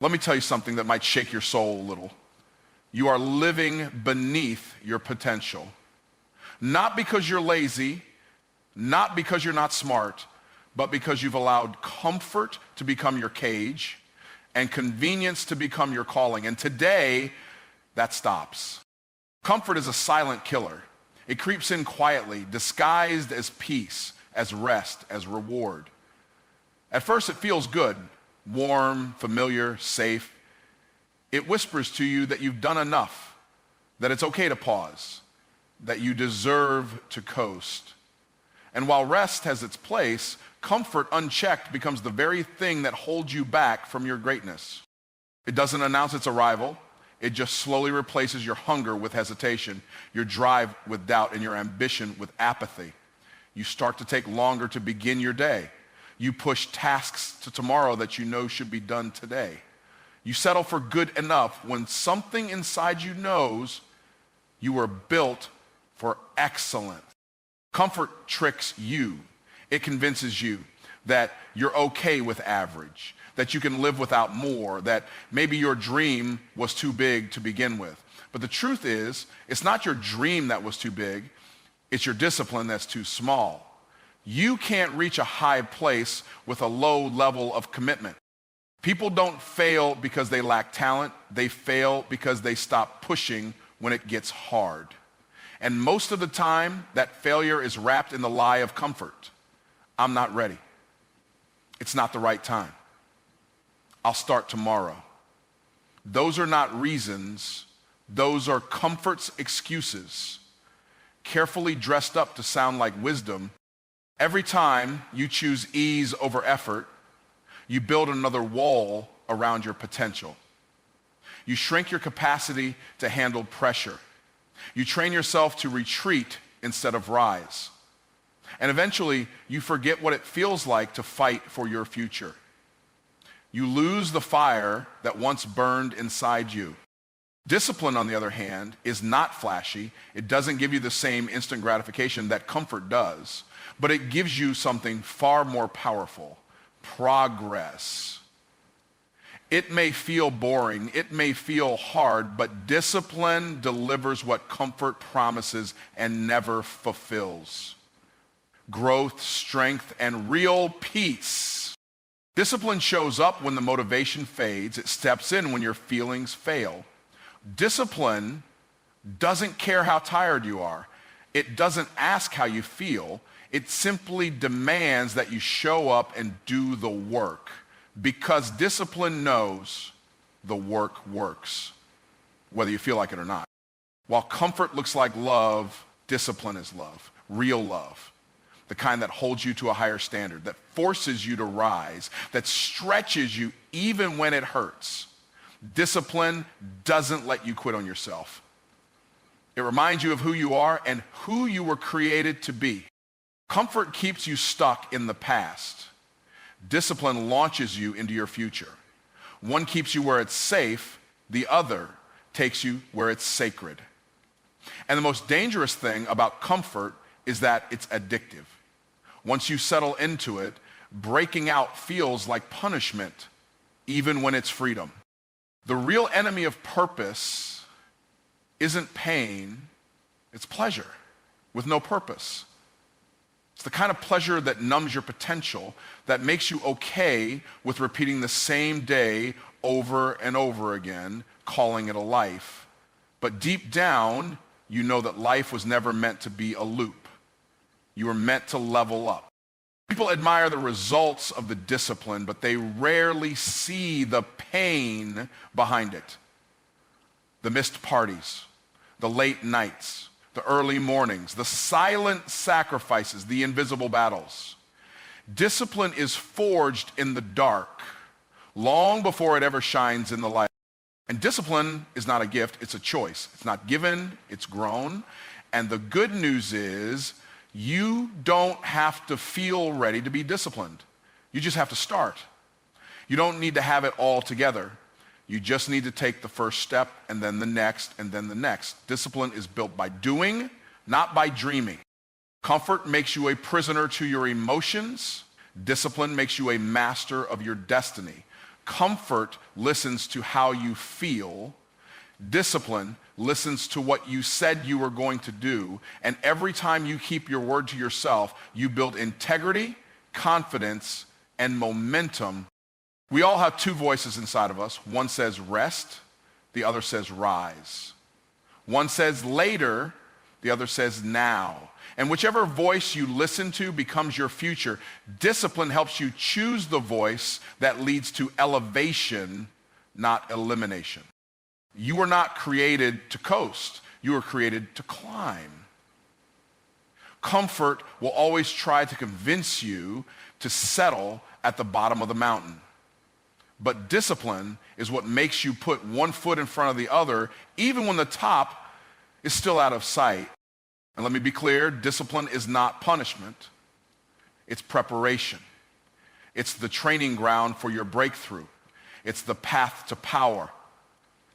Let me tell you something that might shake your soul a little. You are living beneath your potential. Not because you're lazy, not because you're not smart, but because you've allowed comfort to become your cage and convenience to become your calling. And today, that stops. Comfort is a silent killer. It creeps in quietly, disguised as peace, as rest, as reward. At first, it feels good, warm, familiar, safe. It whispers to you that you've done enough, that it's okay to pause, that you deserve to coast. And while rest has its place, comfort unchecked becomes the very thing that holds you back from your greatness. It doesn't announce its arrival. It just slowly replaces your hunger with hesitation, your drive with doubt, and your ambition with apathy. You start to take longer to begin your day. You push tasks to tomorrow that you know should be done today. You settle for good enough when something inside you knows you were built for excellence. Comfort tricks you. It convinces you that you're okay with average, that you can live without more, that maybe your dream was too big to begin with. But the truth is, it's not your dream that was too big, it's your discipline that's too small. You can't reach a high place with a low level of commitment. People don't fail because they lack talent, they fail because they stop pushing when it gets hard. And most of the time, that failure is wrapped in the lie of comfort. I'm not ready. It's not the right time. I'll start tomorrow. Those are not reasons. Those are comfort's excuses, carefully dressed up to sound like wisdom. Every time you choose ease over effort, you build another wall around your potential. You shrink your capacity to handle pressure. You train yourself to retreat instead of rise. And eventually, you forget what it feels like to fight for your future. You lose the fire that once burned inside you. Discipline, on the other hand, is not flashy. It doesn't give you the same instant gratification that comfort does, but it gives you something far more powerful: progress. It may feel boring, it may feel hard, but discipline delivers what comfort promises and never fulfills: growth, strength, and real peace. Discipline shows up when the motivation fades. It steps in when your feelings fail. Discipline doesn't care how tired you are. It doesn't ask how you feel. It simply demands that you show up and do the work, because discipline knows the work works, whether you feel like it or not. While comfort looks like love, discipline is love, real love, the kind that holds you to a higher standard, that forces you to rise, that stretches you even when it hurts. Discipline doesn't let you quit on yourself. It reminds you of who you are and who you were created to be. Comfort keeps you stuck in the past. Discipline launches you into your future. One keeps you where it's safe, the other takes you where it's sacred. And the most dangerous thing about comfort is that it's addictive. Once you settle into it, breaking out feels like punishment, even when it's freedom. The real enemy of purpose isn't pain, it's pleasure with no purpose. It's the kind of pleasure that numbs your potential, that makes you okay with repeating the same day over and over again, calling it a life. But deep down, you know that life was never meant to be a loop. You were meant to level up. People admire the results of the discipline, but they rarely see the pain behind it. The missed parties, the late nights, the early mornings, the silent sacrifices, the invisible battles. Discipline is forged in the dark, long before it ever shines in the light. And discipline is not a gift, it's a choice. It's not given, it's grown. And the good news is, you don't have to feel ready to be disciplined. You just have to start. You don't need to have it all together. You just need to take the first step, and then the next, and then the next. Discipline is built by doing, not by dreaming. Comfort makes you a prisoner to your emotions. Discipline makes you a master of your destiny. Comfort listens to how you feel. Discipline listens to what you said you were going to do. And every time you keep your word to yourself, you build integrity, confidence, and momentum. We all have two voices inside of us. One says rest, the other says rise. One says later, the other says now. And whichever voice you listen to becomes your future. Discipline helps you choose the voice that leads to elevation, not elimination. You were not created to coast. You were created to climb. Comfort will always try to convince you to settle at the bottom of the mountain. But discipline is what makes you put one foot in front of the other, even when the top is still out of sight. And let me be clear, discipline is not punishment. It's preparation. It's the training ground for your breakthrough. It's the path to power.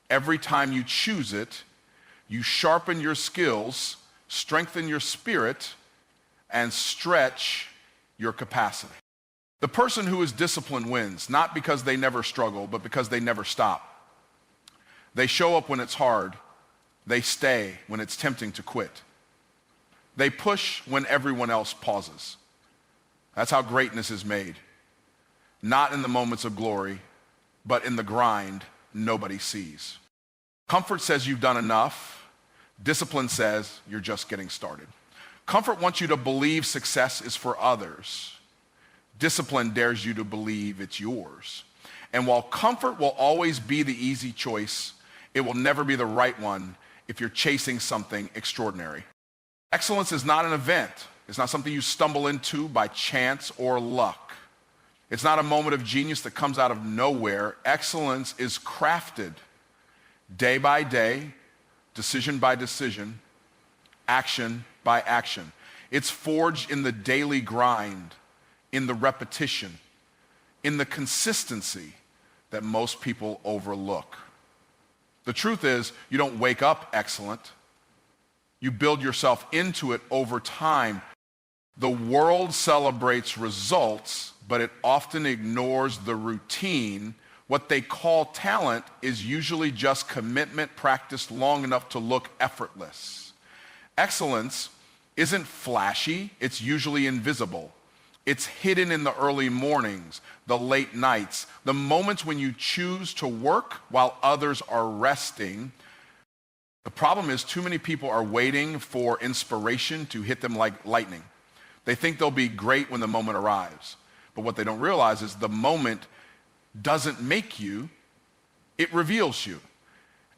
Every time you choose it, you sharpen your skills, strengthen your spirit, and stretch your capacity. The person who is disciplined wins, not because they never struggle, but because they never stop. They show up when it's hard. They stay when it's tempting to quit. They push when everyone else pauses. That's how greatness is made. Not in the moments of glory, but in the grind nobody sees. Comfort says you've done enough. Discipline says you're just getting started. Comfort wants you to believe success is for others. Discipline dares you to believe it's yours. And while comfort will always be the easy choice, it will never be the right one if you're chasing something extraordinary. Excellence is not an event. It's not something you stumble into by chance or luck. It's not a moment of genius that comes out of nowhere. Excellence is crafted day by day, decision by decision, action by action. It's forged in the daily grind, in the repetition, in the consistency that most people overlook. The truth is, you don't wake up excellent. You build yourself into it over time. The world celebrates results, but it often ignores the routine. What they call talent is usually just commitment practiced long enough to look effortless. Excellence isn't flashy, it's usually invisible. It's hidden in the early mornings, the late nights, the moments when you choose to work while others are resting. The problem is too many people are waiting for inspiration to hit them like lightning. They think they'll be great when the moment arrives. But what they don't realize is the moment doesn't make you, it reveals you.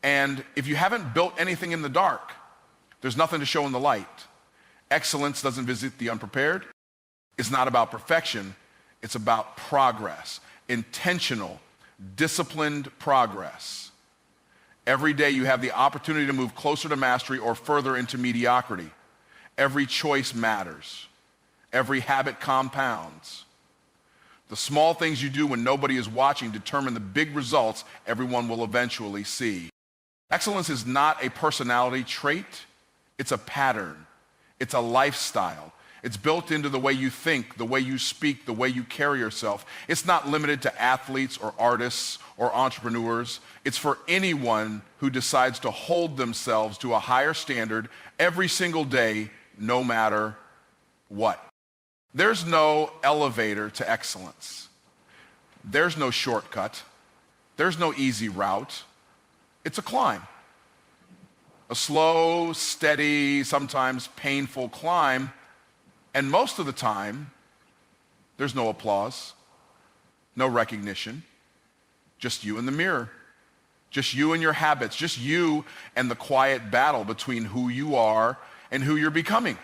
And if you haven't built anything in the dark, there's nothing to show in the light. Excellence doesn't visit the unprepared. It's not about perfection. It's about progress, intentional, disciplined progress. Every day you have the opportunity to move closer to mastery or further into mediocrity. Every choice matters. Every habit compounds. The small things you do when nobody is watching determine the big results everyone will eventually see. Excellence is not a personality trait. It's a pattern. It's a lifestyle. It's built into the way you think, the way you speak, the way you carry yourself. It's not limited to athletes or artists or entrepreneurs. It's for anyone who decides to hold themselves to a higher standard every single day, no matter what. There's no elevator to excellence. There's no shortcut. There's no easy route. It's a climb. A slow, steady, sometimes painful climb. And most of the time, there's no applause, no recognition, just you in the mirror, just you and your habits, just you and the quiet battle between who you are and who you're becoming.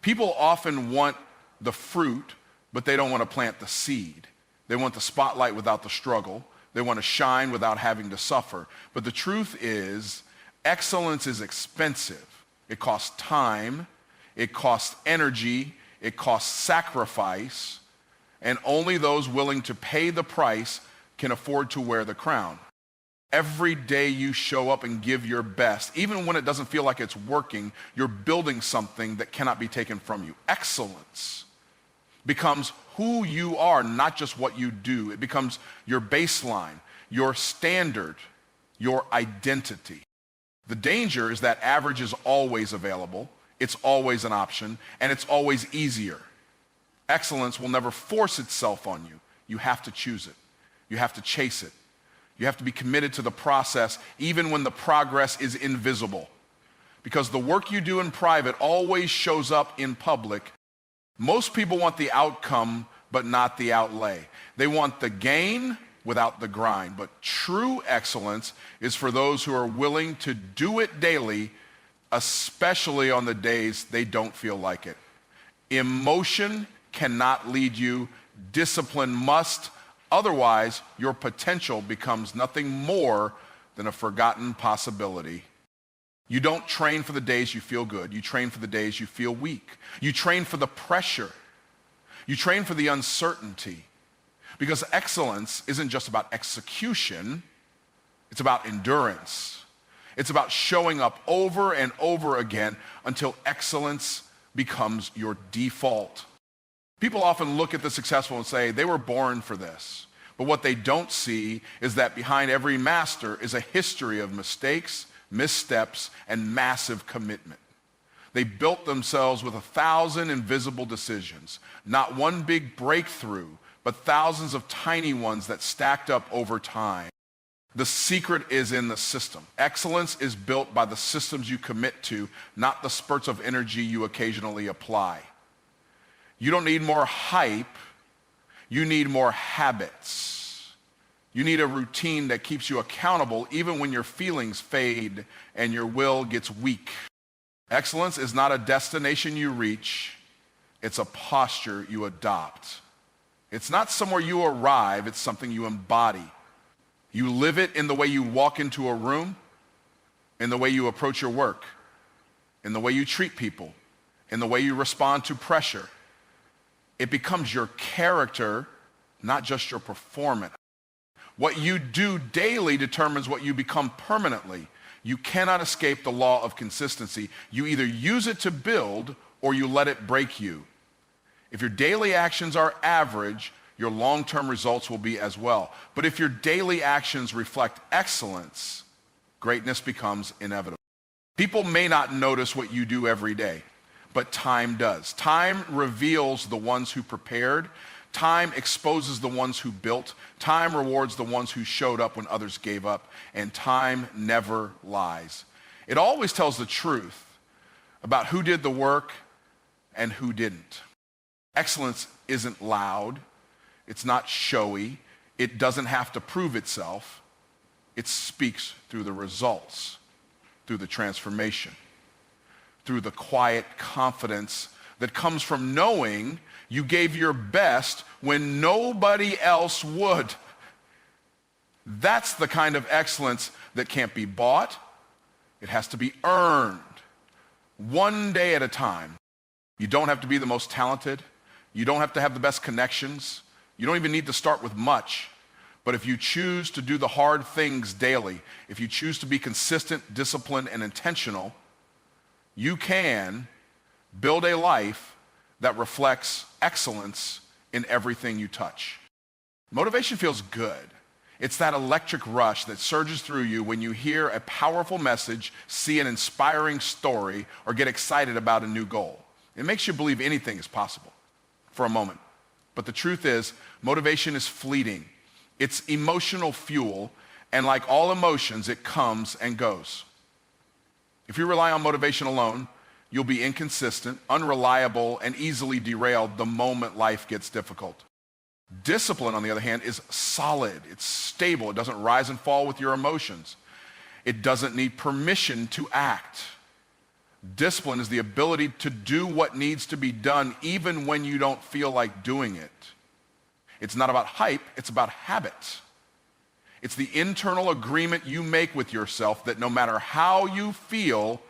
People often want the fruit, but they don't want to plant the seed. They want the spotlight without the struggle. They want to shine without having to suffer. But the truth is, excellence is expensive. It costs time. It costs energy, it costs sacrifice, and only those willing to pay the price can afford to wear the crown. Every day you show up and give your best, even when it doesn't feel like it's working, you're building something that cannot be taken from you. Excellence becomes who you are, not just what you do. It becomes your baseline, your standard, your identity. The danger is that average is always available, it's always an option, and it's always easier. Excellence will never force itself on you. You have to choose it. You have to chase it. You have to be committed to the process even when the progress is invisible. Because the work you do in private always shows up in public. Most people want the outcome, but not the outlay. They want the gain without the grind. But true excellence is for those who are willing to do it daily, especially on the days they don't feel like it. Emotion cannot lead you. Discipline must. Otherwise, your potential becomes nothing more than a forgotten possibility. You don't train for the days you feel good. You train for the days you feel weak. You train for the pressure. You train for the uncertainty. Because excellence isn't just about execution. It's about endurance. It's about showing up over and over again until excellence becomes your default. People often look at the successful and say, they were born for this. But what they don't see is that behind every master is a history of mistakes, missteps, and massive commitment. They built themselves with 1,000 invisible decisions, not one big breakthrough, but thousands of tiny ones that stacked up over time. The secret is in the system. Excellence is built by the systems you commit to, not the spurts of energy you occasionally apply. You don't need more hype, you need more habits. You need a routine that keeps you accountable even when your feelings fade and your will gets weak. Excellence is not a destination you reach, it's a posture you adopt. It's not somewhere you arrive, it's something you embody. You live it in the way you walk into a room, in the way you approach your work, in the way you treat people, in the way you respond to pressure. It becomes your character, not just your performance. What you do daily determines what you become permanently. You cannot escape the law of consistency. You either use it to build or you let it break you. If your daily actions are average, your long-term results will be as well. But if your daily actions reflect excellence, greatness becomes inevitable. People may not notice what you do every day, but time does. Time reveals the ones who prepared. Time exposes the ones who built. Time rewards the ones who showed up when others gave up. And time never lies. It always tells the truth about who did the work and who didn't. Excellence isn't loud. It's not showy. It doesn't have to prove itself. It speaks through the results, through the transformation, through the quiet confidence that comes from knowing you gave your best when nobody else would. That's the kind of excellence that can't be bought. It has to be earned, one day at a time. You don't have to be the most talented. You don't have to have the best connections. You don't even need to start with much. But if you choose to do the hard things daily, if you choose to be consistent, disciplined, and intentional, you can build a life that reflects excellence in everything you touch. Motivation feels good. It's that electric rush that surges through you when you hear a powerful message, see an inspiring story, or get excited about a new goal. It makes you believe anything is possible for a moment. But the truth is, motivation is fleeting. It's emotional fuel, and like all emotions, it comes and goes. If you rely on motivation alone, you'll be inconsistent, unreliable, and easily derailed the moment life gets difficult. Discipline, on the other hand, is solid. It's stable. It doesn't rise and fall with your emotions. It doesn't need permission to act. Discipline is the ability to do what needs to be done even when you don't feel like doing it. It's not about hype, it's about habit. It's the internal agreement you make with yourself that no matter how you feel,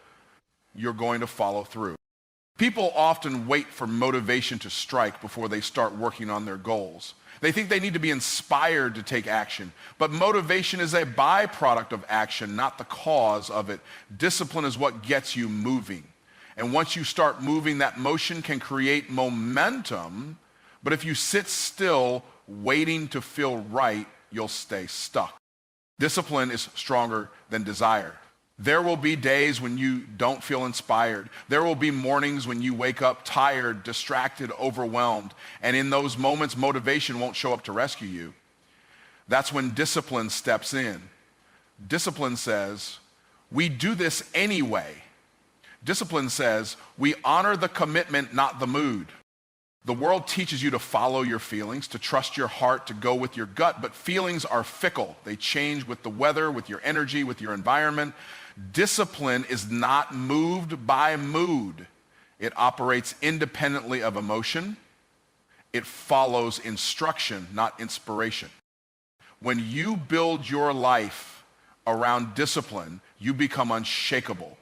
you're going to follow through. People often wait for motivation to strike before they start working on their goals. They think they need to be inspired to take action, but motivation is a byproduct of action, not the cause of it. Discipline is what gets you moving. And once you start moving, that motion can create momentum, But if you sit still waiting to feel right, you'll stay stuck. Discipline is stronger than desire. There will be days when you don't feel inspired. There will be mornings when you wake up tired, distracted, overwhelmed. And in those moments, motivation won't show up to rescue you. That's when discipline steps in. Discipline says, we do this anyway. Discipline says, we honor the commitment, not the mood. The world teaches you to follow your feelings, to trust your heart, to go with your gut, but feelings are fickle. They change with the weather, with your energy, with your environment. Discipline is not moved by mood. It operates independently of emotion. It follows instruction, not inspiration. When you build your life around discipline, you become unshakable.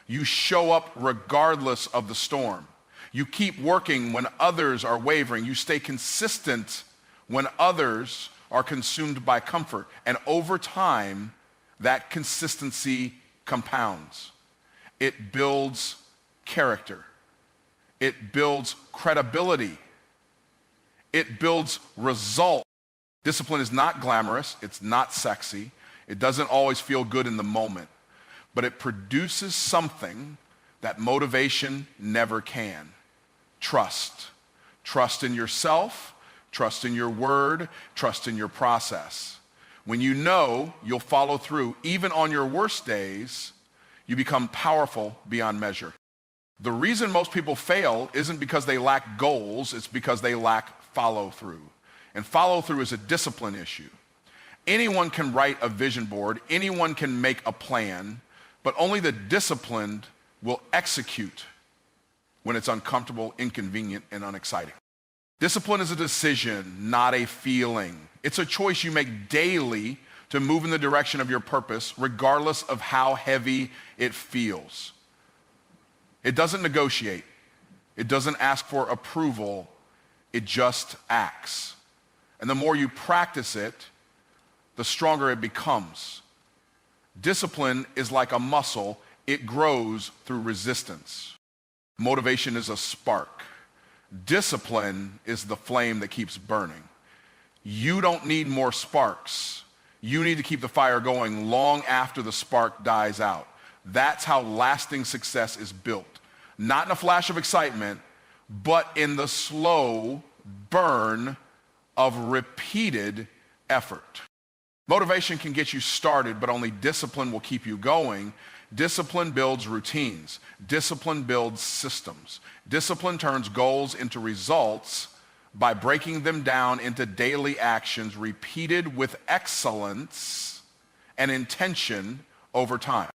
You show up regardless of the storm. You keep working when others are wavering. You stay consistent when others are consumed by comfort. And over time, that consistency compounds. It builds character. It builds credibility. It builds result. Discipline is not glamorous. It's not sexy. It doesn't always feel good in the moment. But it produces something that motivation never can. Trust. Trust in yourself, trust in your word, trust in your process. When you know you'll follow through, even on your worst days, you become powerful beyond measure. The reason most people fail isn't because they lack goals, it's because they lack follow through. And follow through is a discipline issue. Anyone can write a vision board, anyone can make a plan, but only the disciplined will execute when it's uncomfortable, inconvenient, and unexciting. Discipline is a decision, not a feeling. It's a choice you make daily to move in the direction of your purpose, regardless of how heavy it feels. It doesn't negotiate. It doesn't ask for approval. It just acts. And the more you practice it, the stronger it becomes. Discipline is like a muscle. It grows through resistance. Motivation is a spark. Discipline is the flame that keeps burning. You don't need more sparks. You need to keep the fire going long after the spark dies out. That's how lasting success is built. Not in a flash of excitement, but in the slow burn of repeated effort. Motivation can get you started, but only discipline will keep you going. Discipline builds routines. Discipline builds systems. Discipline turns goals into results by breaking them down into daily actions repeated with excellence and intention over time.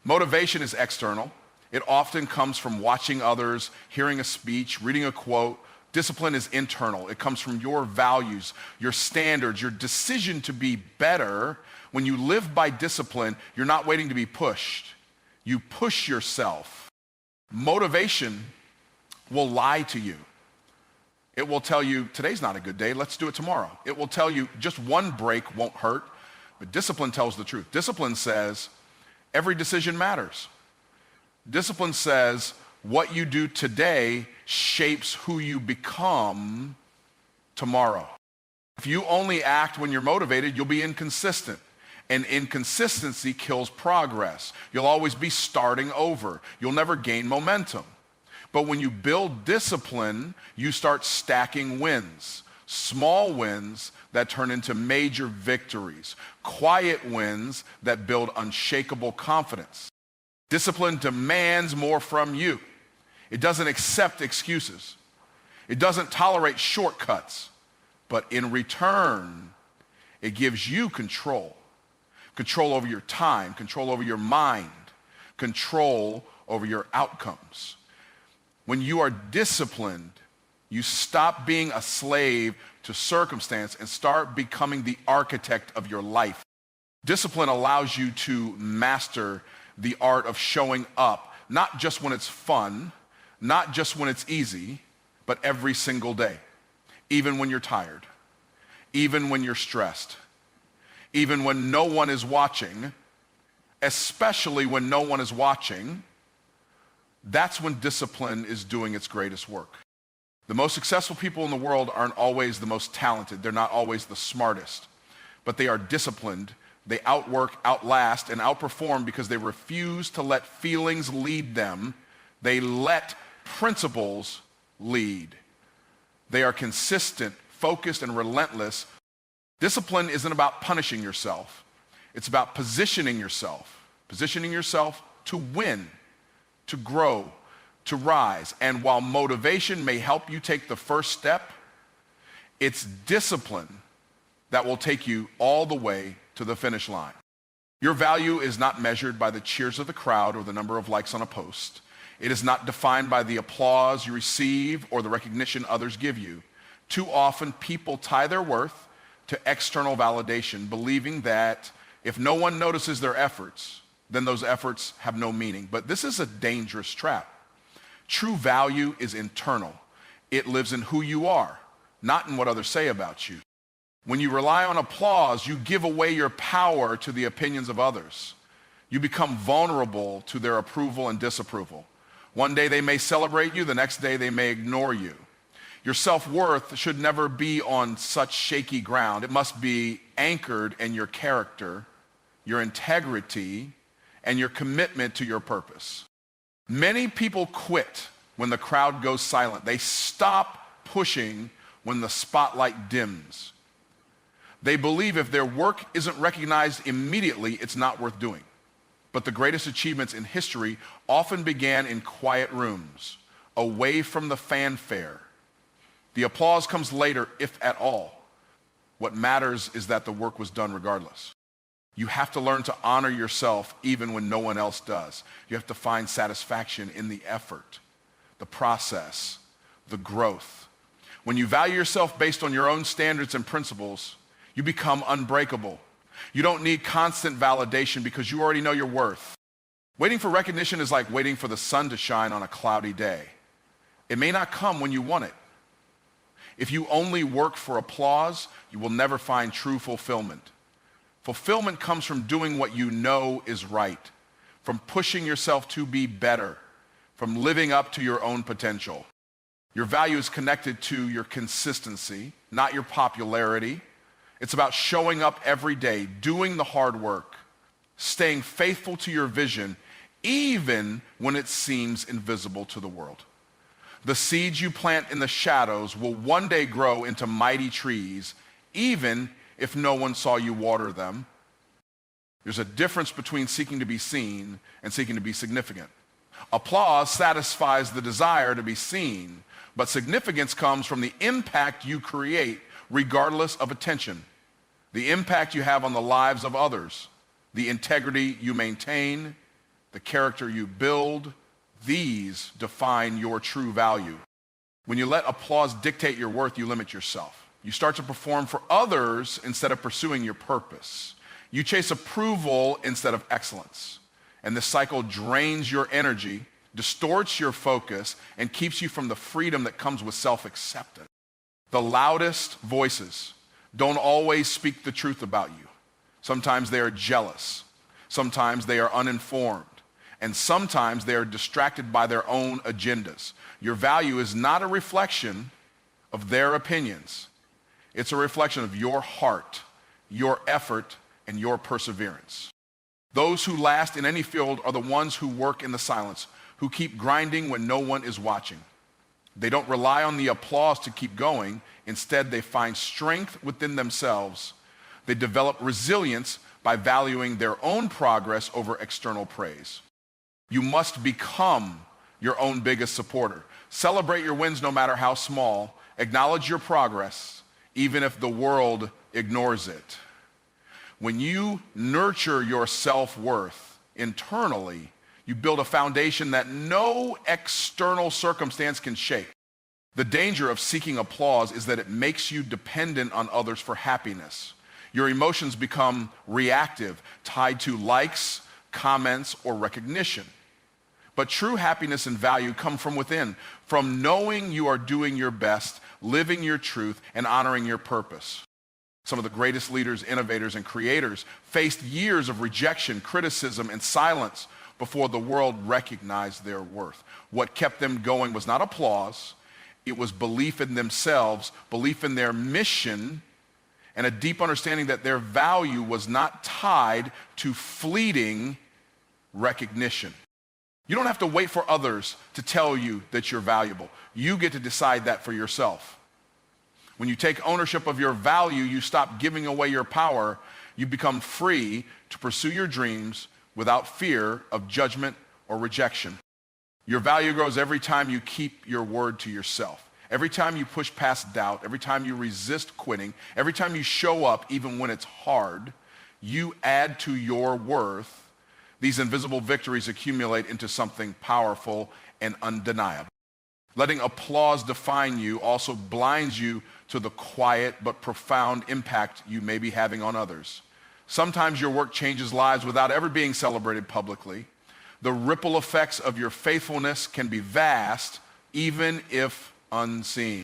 Motivation is external. It often comes from watching others, hearing a speech, reading a quote. Discipline is internal. It comes from your values, your standards, your decision to be better. When you live by discipline, you're not waiting to be pushed. You push yourself. Motivation will lie to you. It will tell you, today's not a good day, let's do it tomorrow. It will tell you, just one break won't hurt. But discipline tells the truth. Discipline says, every decision matters. Discipline says, what you do today shapes who you become tomorrow. If you only act when you're motivated, you'll be inconsistent. And inconsistency kills progress. You'll always be starting over. You'll never gain momentum. But when you build discipline, you start stacking wins. Small wins that turn into major victories. Quiet wins that build unshakable confidence. Discipline demands more from you. It doesn't accept excuses. It doesn't tolerate shortcuts. But in return, it gives you control. Control over your time, control over your mind, control over your outcomes. When you are disciplined, you stop being a slave to circumstance and start becoming the architect of your life. Discipline allows you to master the art of showing up, not just when it's fun, not just when it's easy, but every single day. Even when you're tired, even when you're stressed, even when no one is watching, especially when no one is watching, that's when discipline is doing its greatest work. The most successful people in the world aren't always the most talented. They're not always the smartest, but they are disciplined. They outwork, outlast, and outperform because they refuse to let feelings lead them. They let principles lead. They are consistent, focused, and relentless. Discipline isn't about punishing yourself. It's about positioning yourself to win, to grow, to rise. And while motivation may help you take the first step, it's discipline that will take you all the way to the finish line. Your value is not measured by the cheers of the crowd or the number of likes on a post. It is not defined by the applause you receive or the recognition others give you. Too often, people tie their worth to external validation, believing that if no one notices their efforts, then those efforts have no meaning. But this is a dangerous trap. True value is internal. It lives in who you are, not in what others say about you. When you rely on applause, you give away your power to the opinions of others. You become vulnerable to their approval and disapproval. One day they may celebrate you, the next day they may ignore you. Your self-worth should never be on such shaky ground. It must be anchored in your character, your integrity, and your commitment to your purpose. Many people quit when the crowd goes silent. They stop pushing when the spotlight dims. They believe if their work isn't recognized immediately, it's not worth doing. But the greatest achievements in history often began in quiet rooms, away from the fanfare. The applause comes later, if at all. What matters is that the work was done regardless. You have to learn to honor yourself even when no one else does. You have to find satisfaction in the effort, the process, the growth. When you value yourself based on your own standards and principles, you become unbreakable. You don't need constant validation because you already know your worth. Waiting for recognition is like waiting for the sun to shine on a cloudy day. It may not come when you want it. If you only work for applause, you will never find true fulfillment. Fulfillment comes from doing what you know is right, from pushing yourself to be better, from living up to your own potential. Your value is connected to your consistency, not your popularity. It's about showing up every day, doing the hard work, staying faithful to your vision, even when it seems invisible to the world. The seeds you plant in the shadows will one day grow into mighty trees, even if no one saw you water them. There's a difference between seeking to be seen and seeking to be significant. Applause satisfies the desire to be seen, but significance comes from the impact you create regardless of attention, the impact you have on the lives of others, the integrity you maintain, the character you build. These define your true value. When you let applause dictate your worth, you limit yourself. You start to perform for others instead of pursuing your purpose. You chase approval instead of excellence. And this cycle drains your energy, distorts your focus, and keeps you from the freedom that comes with self-acceptance. The loudest voices don't always speak the truth about you. Sometimes they are jealous. Sometimes they are uninformed. And sometimes they are distracted by their own agendas. Your value is not a reflection of their opinions. It's a reflection of your heart, your effort, and your perseverance. Those who last in any field are the ones who work in the silence, who keep grinding when no one is watching. They don't rely on the applause to keep going. Instead, they find strength within themselves. They develop resilience by valuing their own progress over external praise. You must become your own biggest supporter. Celebrate your wins no matter how small. Acknowledge your progress, even if the world ignores it. When you nurture your self-worth internally, you build a foundation that no external circumstance can shake. The danger of seeking applause is that it makes you dependent on others for happiness. Your emotions become reactive, tied to likes, comments, or recognition. But true happiness and value come from within, from knowing you are doing your best, living your truth, and honoring your purpose. Some of the greatest leaders, innovators, and creators faced years of rejection, criticism, and silence before the world recognized their worth. What kept them going was not applause. It was belief in themselves, belief in their mission, and a deep understanding that their value was not tied to fleeting recognition. You don't have to wait for others to tell you that you're valuable. You get to decide that for yourself. When you take ownership of your value, you stop giving away your power. You become free to pursue your dreams without fear of judgment or rejection. Your value grows every time you keep your word to yourself. Every time you push past doubt, every time you resist quitting, every time you show up even when it's hard, you add to your worth. These invisible victories accumulate into something powerful and undeniable. Letting applause define you also blinds you to the quiet but profound impact you may be having on others. Sometimes your work changes lives without ever being celebrated publicly. The ripple effects of your faithfulness can be vast, even if unseen.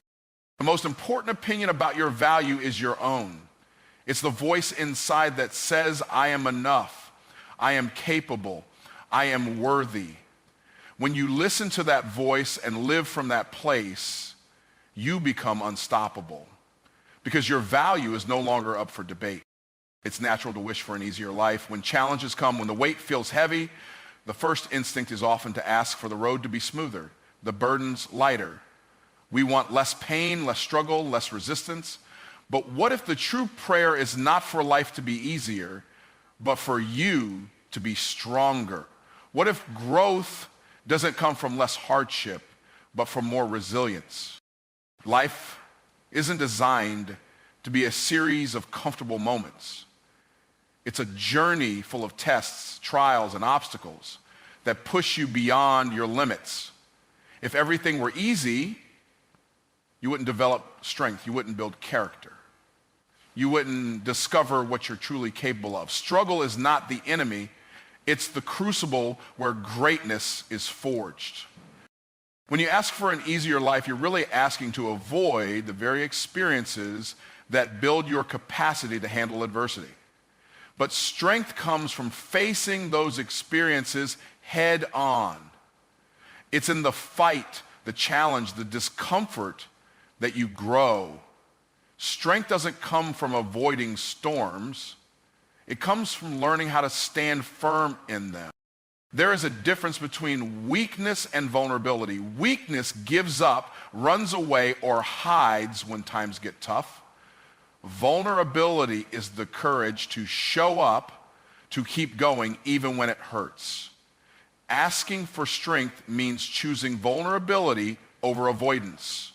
The most important opinion about your value is your own. It's the voice inside that says, I am enough, I am capable, I am worthy. When you listen to that voice and live from that place, you become unstoppable because your value is no longer up for debate. It's natural to wish for an easier life. When challenges come, when the weight feels heavy, the first instinct is often to ask for the road to be smoother, the burdens lighter. We want less pain, less struggle, less resistance. But what if the true prayer is not for life to be easier, but for you to be stronger? What if growth doesn't come from less hardship, but from more resilience? Life isn't designed to be a series of comfortable moments. It's a journey full of tests, trials, and obstacles that push you beyond your limits. If everything were easy, you wouldn't develop strength. You wouldn't build character. You wouldn't discover what you're truly capable of. Struggle is not the enemy. It's the crucible where greatness is forged. When you ask for an easier life, you're really asking to avoid the very experiences that build your capacity to handle adversity. But strength comes from facing those experiences head on. It's in the fight, the challenge, the discomfort that you grow. Strength doesn't come from avoiding storms. It comes from learning how to stand firm in them. There is a difference between weakness and vulnerability. Weakness gives up, runs away, or hides when times get tough. Vulnerability is the courage to show up, to keep going even when it hurts. Asking for strength means choosing vulnerability over avoidance,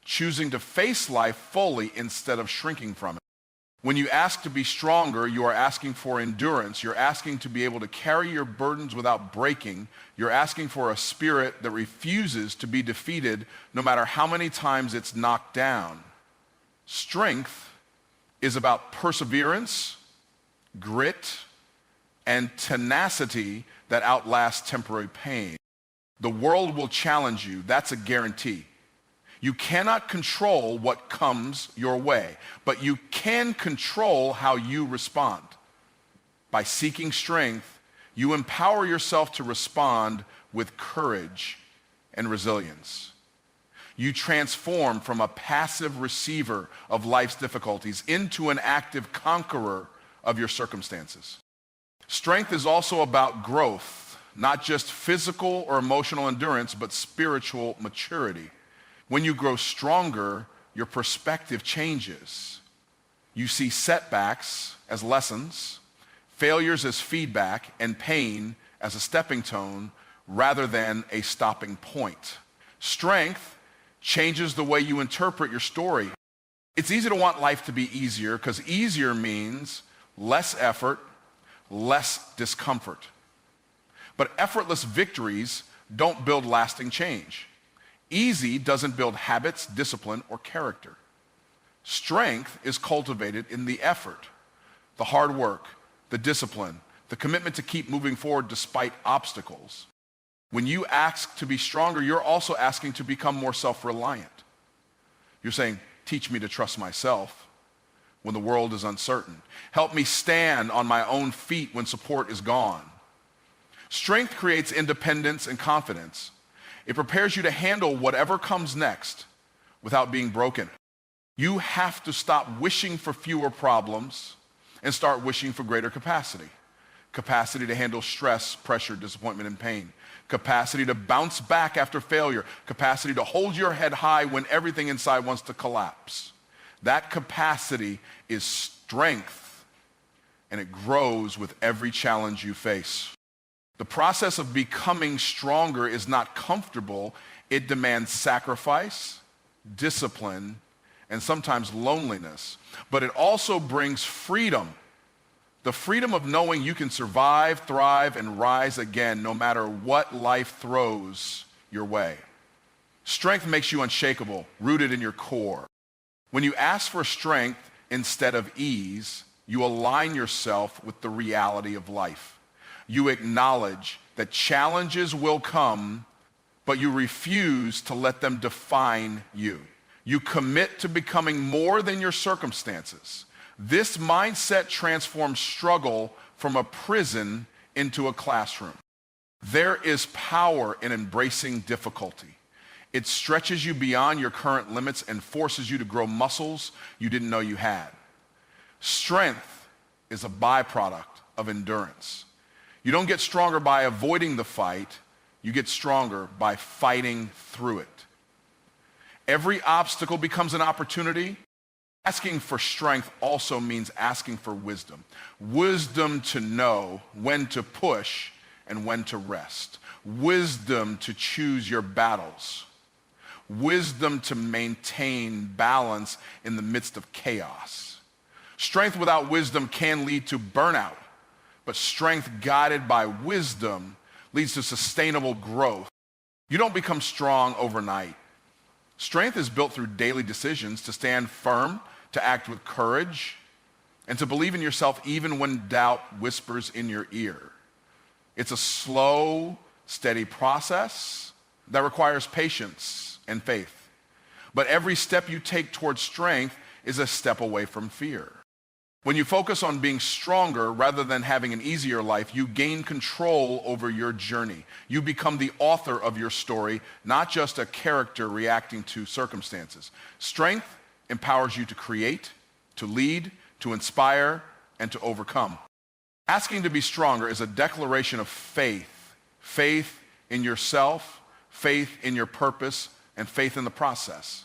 choosing to face life fully instead of shrinking from it. When you ask to be stronger, you are asking for endurance. You're asking to be able to carry your burdens without breaking. You're asking for a spirit that refuses to be defeated no matter how many times it's knocked down. Strength is about perseverance, grit, and tenacity that outlasts temporary pain. The world will challenge you. That's a guarantee. You cannot control what comes your way, but you can control how you respond. By seeking strength, you empower yourself to respond with courage and resilience. You transform from a passive receiver of life's difficulties into an active conqueror of your circumstances. Strength is also about growth, not just physical or emotional endurance, but spiritual maturity. When you grow stronger, your perspective changes. You see setbacks as lessons, failures as feedback, and pain as a stepping stone rather than a stopping point. Strength changes the way you interpret your story. It's easy to want life to be easier because easier means less effort, less discomfort. But effortless victories don't build lasting change. Easy doesn't build habits, discipline, or character. Strength is cultivated in the effort, the hard work, the discipline, the commitment to keep moving forward despite obstacles. When you ask to be stronger, you're also asking to become more self-reliant. You're saying, teach me to trust myself when the world is uncertain. Help me stand on my own feet when support is gone. Strength creates independence and confidence. It prepares you to handle whatever comes next. without being broken. You have to stop wishing for fewer problems and start wishing for greater capacity. Capacity to handle stress, pressure, disappointment, and pain. Capacity to bounce back after failure. Capacity to hold your head high when everything inside wants to collapse. That capacity is strength, and it grows with every challenge you face. The process of becoming stronger is not comfortable. It demands sacrifice, discipline, and sometimes loneliness. But it also brings freedom. The freedom of knowing you can survive, thrive, and rise again no matter what life throws your way. Strength makes you unshakable, rooted in your core. When you ask for strength instead of ease, you align yourself with the reality of life. You acknowledge that challenges will come, but you refuse to let them define you. You commit to becoming more than your circumstances. This mindset transforms struggle from a prison into a classroom. There is power in embracing difficulty. It stretches you beyond your current limits and forces you to grow muscles you didn't know you had. Strength is a byproduct of endurance. You don't get stronger by avoiding the fight. You get stronger by fighting through it. Every obstacle becomes an opportunity. Asking for strength also means asking for wisdom. Wisdom to know when to push and when to rest. Wisdom to choose your battles. Wisdom to maintain balance in the midst of chaos. Strength without wisdom can lead to burnout, but strength guided by wisdom leads to sustainable growth. You don't become strong overnight. Strength is built through daily decisions to stand firm, to act with courage, and to believe in yourself even when doubt whispers in your ear. It's a slow, steady process that requires patience and faith. But every step you take towards strength is a step away from fear. When you focus on being stronger rather than having an easier life, you gain control over your journey. You become the author of your story, not just a character reacting to circumstances. Strength empowers you to create, to lead, to inspire, and to overcome. Asking to be stronger is a declaration of faith. Faith in yourself, faith in your purpose, and faith in the process.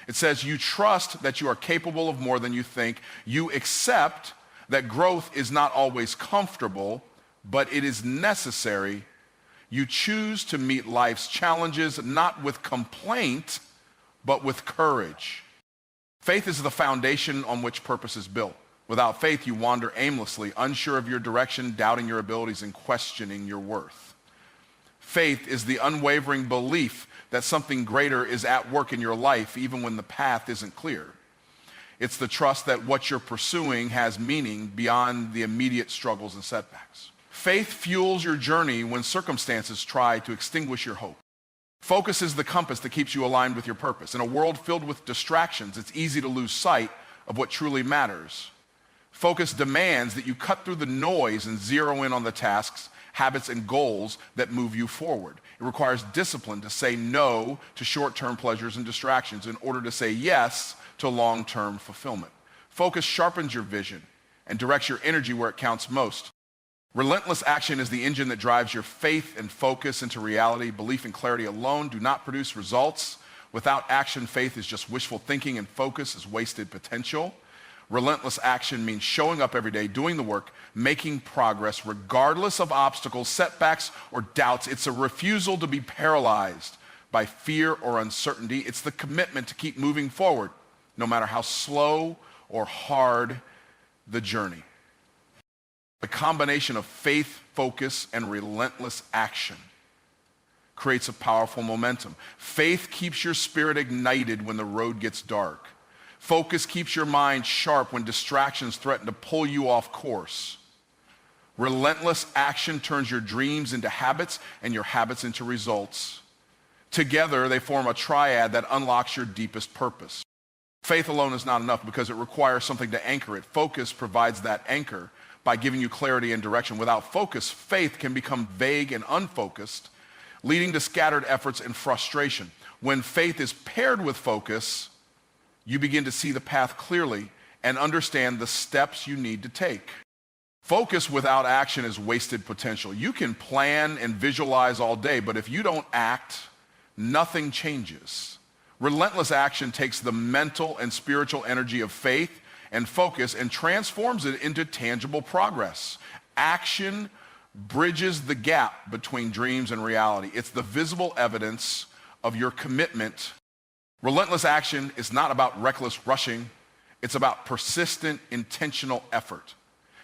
It says you trust that you are capable of more than you think. You accept that growth is not always comfortable, but it is necessary. You choose to meet life's challenges not with complaint, but with courage. Faith is the foundation on which purpose is built. Without faith, you wander aimlessly, unsure of your direction, doubting your abilities, and questioning your worth. Faith is the unwavering belief that something greater is at work in your life even when the path isn't clear. It's the trust that what you're pursuing has meaning beyond the immediate struggles and setbacks. Faith fuels your journey when circumstances try to extinguish your hope. Focus is the compass that keeps you aligned with your purpose. In a world filled with distractions, it's easy to lose sight of what truly matters. Focus demands that you cut through the noise and zero in on the tasks, habits, and goals that move you forward. It requires discipline to say no to short-term pleasures and distractions in order to say yes to long-term fulfillment. Focus sharpens your vision and directs your energy where it counts most. Relentless action is the engine that drives your faith and focus into reality. Belief and clarity alone do not produce results. Without action, faith is just wishful thinking, and focus is wasted potential. Relentless action means showing up every day, doing the work, making progress, regardless of obstacles, setbacks, or doubts. It's a refusal to be paralyzed by fear or uncertainty. It's the commitment to keep moving forward, no matter how slow or hard the journey. The combination of faith, focus, and relentless action creates a powerful momentum. Faith keeps your spirit ignited when the road gets dark. Focus keeps your mind sharp when distractions threaten to pull you off course. Relentless action turns your dreams into habits and your habits into results. Together, they form a triad that unlocks your deepest purpose. Faith alone is not enough because it requires something to anchor it. Focus provides that anchor by giving you clarity and direction. Without focus, faith can become vague and unfocused, leading to scattered efforts and frustration. When faith is paired with focus, you begin to see the path clearly and understand the steps you need to take. Focus without action is wasted potential. You can plan and visualize all day, but if you don't act, nothing changes. Relentless action takes the mental and spiritual energy of faith and focus and transforms it into tangible progress. Action bridges the gap between dreams and reality. It's the visible evidence of your commitment. Relentless action is not about reckless rushing. It's about persistent, intentional effort.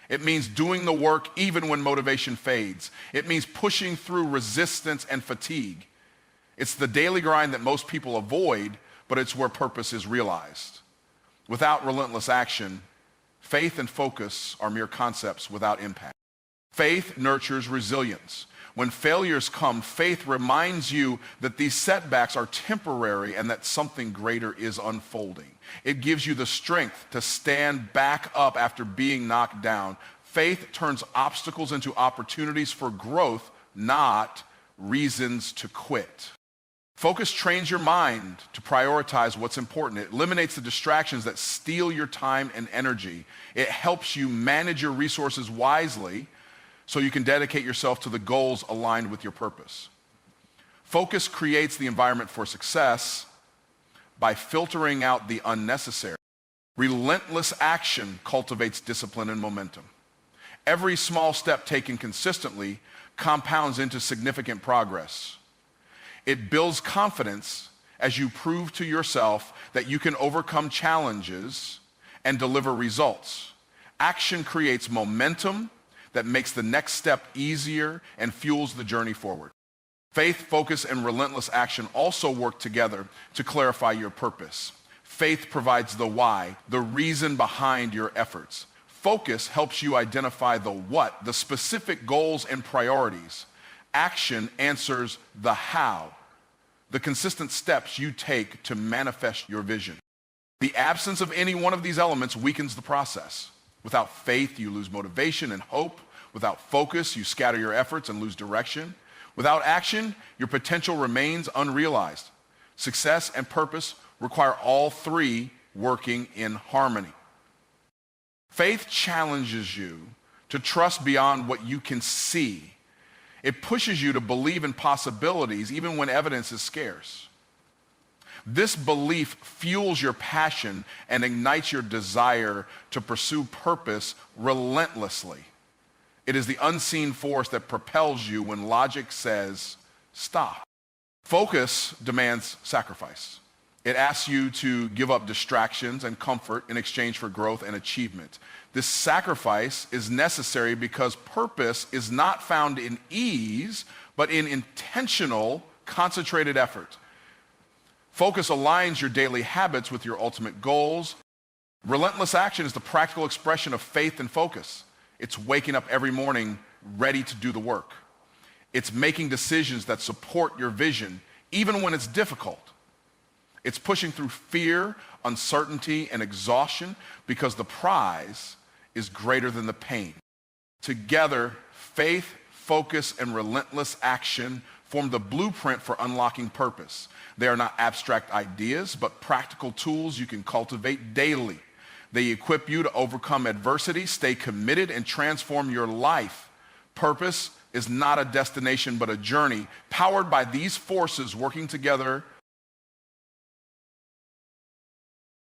It means doing the work even when motivation fades. It means pushing through resistance and fatigue. It's the daily grind that most people avoid, but it's where purpose is realized. Without relentless action, faith and focus are mere concepts without impact. Faith nurtures resilience. When failures come, faith reminds you that these setbacks are temporary and that something greater is unfolding. It gives you the strength to stand back up after being knocked down. Faith turns obstacles into opportunities for growth, not reasons to quit. Focus trains your mind to prioritize what's important. It eliminates the distractions that steal your time and energy. It helps you manage your resources wisely so you can dedicate yourself to the goals aligned with your purpose. Focus creates the environment for success by filtering out the unnecessary. Relentless action cultivates discipline and momentum. Every small step taken consistently compounds into significant progress. It builds confidence as you prove to yourself that you can overcome challenges and deliver results. Action creates momentum that makes the next step easier and fuels the journey forward. Faith, focus, and relentless action also work together to clarify your purpose. Faith provides the why, the reason behind your efforts. Focus helps you identify the what, the specific goals and priorities. Action answers the how, the consistent steps you take to manifest your vision. The absence of any one of these elements weakens the process. Without faith, you lose motivation and hope. Without focus, you scatter your efforts and lose direction. Without action, your potential remains unrealized. Success and purpose require all three working in harmony. Faith challenges you to trust beyond what you can see. It pushes you to believe in possibilities even when evidence is scarce. This belief fuels your passion and ignites your desire to pursue purpose relentlessly. It is the unseen force that propels you when logic says, stop. Focus demands sacrifice. It asks you to give up distractions and comfort in exchange for growth and achievement. This sacrifice is necessary because purpose is not found in ease, but in intentional, concentrated effort. Focus aligns your daily habits with your ultimate goals. Relentless action is the practical expression of faith and focus. It's waking up every morning ready to do the work. It's making decisions that support your vision, even when it's difficult. It's pushing through fear, uncertainty, and exhaustion because the prize is greater than the pain. Together, faith, focus, and relentless action form the blueprint for unlocking purpose. They are not abstract ideas, but practical tools you can cultivate daily. They equip you to overcome adversity, stay committed, and transform your life. Purpose is not a destination, but a journey. Powered by these forces working together,